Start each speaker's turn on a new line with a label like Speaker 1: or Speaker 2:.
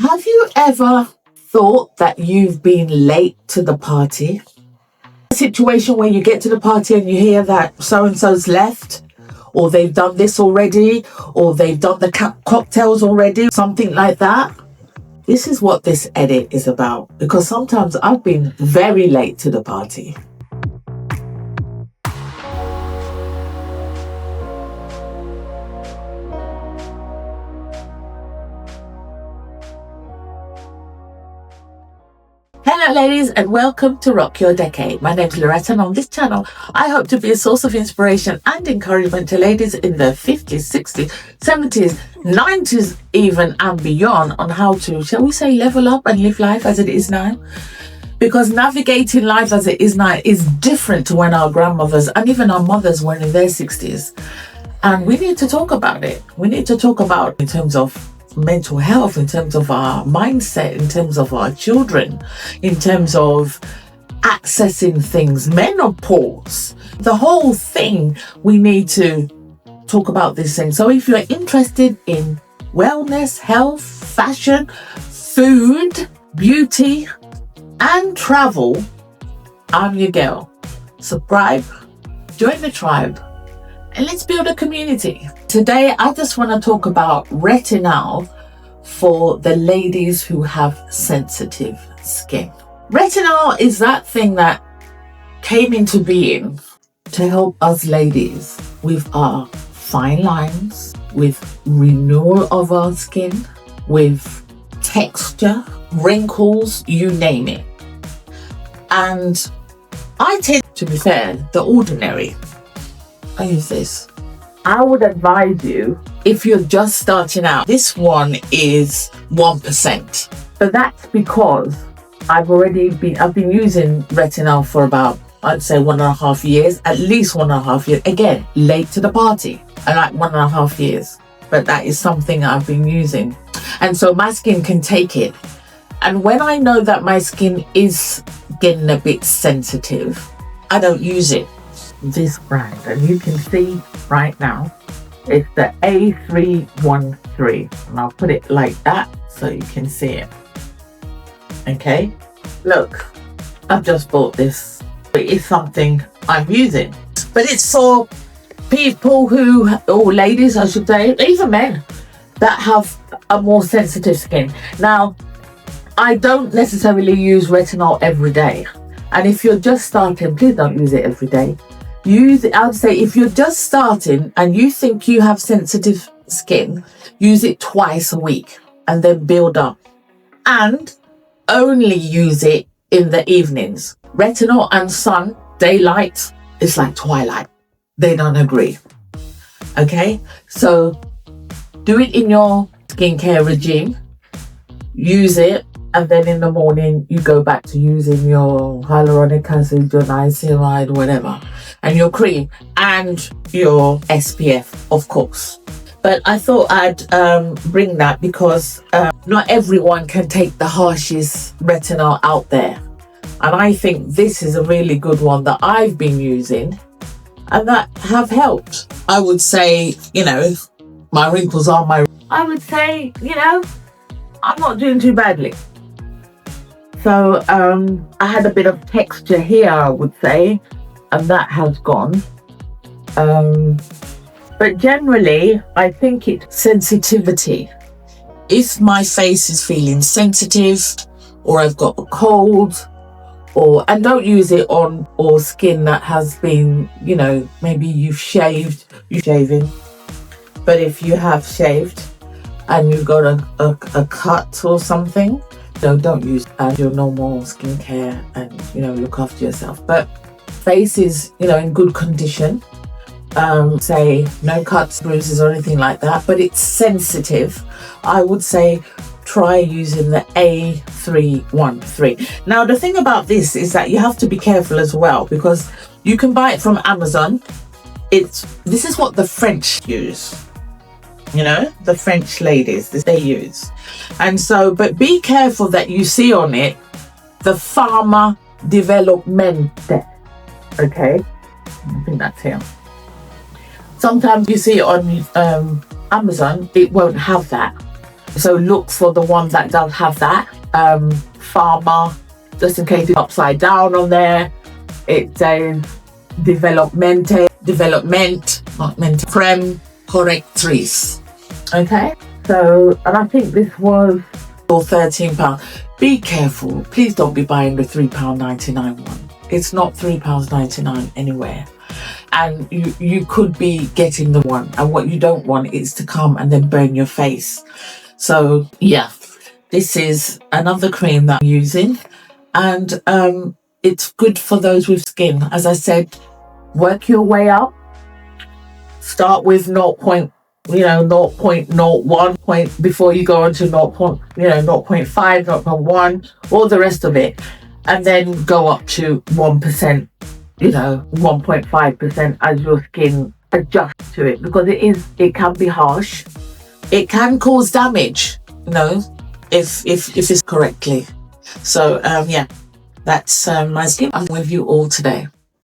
Speaker 1: Have you ever thought that you've been late to the party? A situation where you get to the party and you hear that so-and-so's left, or they've done this already, or they've done the cocktails already, something like that. This is what this edit is about, because sometimes I've been very late to the party. Hello ladies, and welcome to Rock Your Decade. My name's Loretta, and on this channel I hope to be a source of inspiration and encouragement to ladies in their 50s, 60s, 70s, 90s even and beyond on how to, shall we say, level up and live life as it is now. Because navigating life as it is now is different to when our grandmothers and even our mothers were in their 60s. And we need to talk about it. We need to talk about in terms of mental health, in terms of our mindset, in terms of our children, in terms of accessing things, menopause, the whole thing. We need to talk about this thing. So if you're interested in wellness, health, fashion, food, beauty and travel, I'm your girl. Subscribe, join the tribe, and let's build a community. Today, I just want to talk about retinol for the ladies who have sensitive skin. Retinol is that thing that came into being to help us ladies with our fine lines, with renewal of our skin, with texture, wrinkles, you name it. And I tend to be fair, the ordinary. I use this. I would advise you, if you're just starting out, this one is 1%. But that's because I've been using retinol for about, I'd say 1.5 years, at least 1.5 years. Again, late to the party. I like 1.5 years, but that is something I've been using. And so my skin can take it. And when I know that my skin is getting a bit sensitive, I don't use it. This brand, and you can see right now it's the A313, and I'll put it like that so you can see it. Okay, look, I've just bought this. It is something I'm using, but it's for people who, or ladies I should say, even men that have a more sensitive skin. Now, I don't necessarily use retinol every day, and if you're just starting, please don't use it every day. I would say if you're just starting and you think you have sensitive skin, use it twice a week and then build up. And only use it in the evenings. Retinol and sun, daylight, it's like twilight. They don't agree. Okay? So do it in your skincare regime. Use it. And then in the morning, you go back to using your hyaluronic acid, your niacinamide, whatever, and your cream and your SPF, of course. But I thought I'd bring that because not everyone can take the harshest retinol out there. And I think this is a really good one that I've been using and that have helped. I would say, my wrinkles are I would say, I'm not doing too badly. So I had a bit of texture here, I would say, and that has gone. But generally, I think it's sensitivity. If my face is feeling sensitive, or I've got a cold, and don't use it on or skin that has been, maybe you're shaving. But if you have shaved and you've got a cut or something, don't use your normal skincare and look after yourself. But face is in good condition, say no cuts, bruises or anything like that, but it's sensitive, I would say try using the A313. Now the thing about this is that you have to be careful as well, because you can buy it from Amazon. This is what the French use. The French ladies, they use. And so, but be careful that you see on it the Pharma Developmente. Okay? I think that's here. Sometimes you see it on Amazon, it won't have that. So look for the one that does have that. Pharma, just in case it's upside down on there, it says development, not mente, creme correctrice. Okay, so, and I think this was for £13. Be careful, please don't be buying the £3.99 one. It's not £3.99 anywhere. And you could be getting the one, and what you don't want is to come and then burn your face. So yeah, this is another cream that I'm using, and it's good for those with skin. As I said, work your way up. Start with 0.01 point before you go on to 0.5, 0.1, all the rest of it, and then go up to 1%, 1.5% as your skin adjusts to it, because it can be harsh. It can cause damage, if it's correctly. So yeah, that's my skin. I'm with you all today.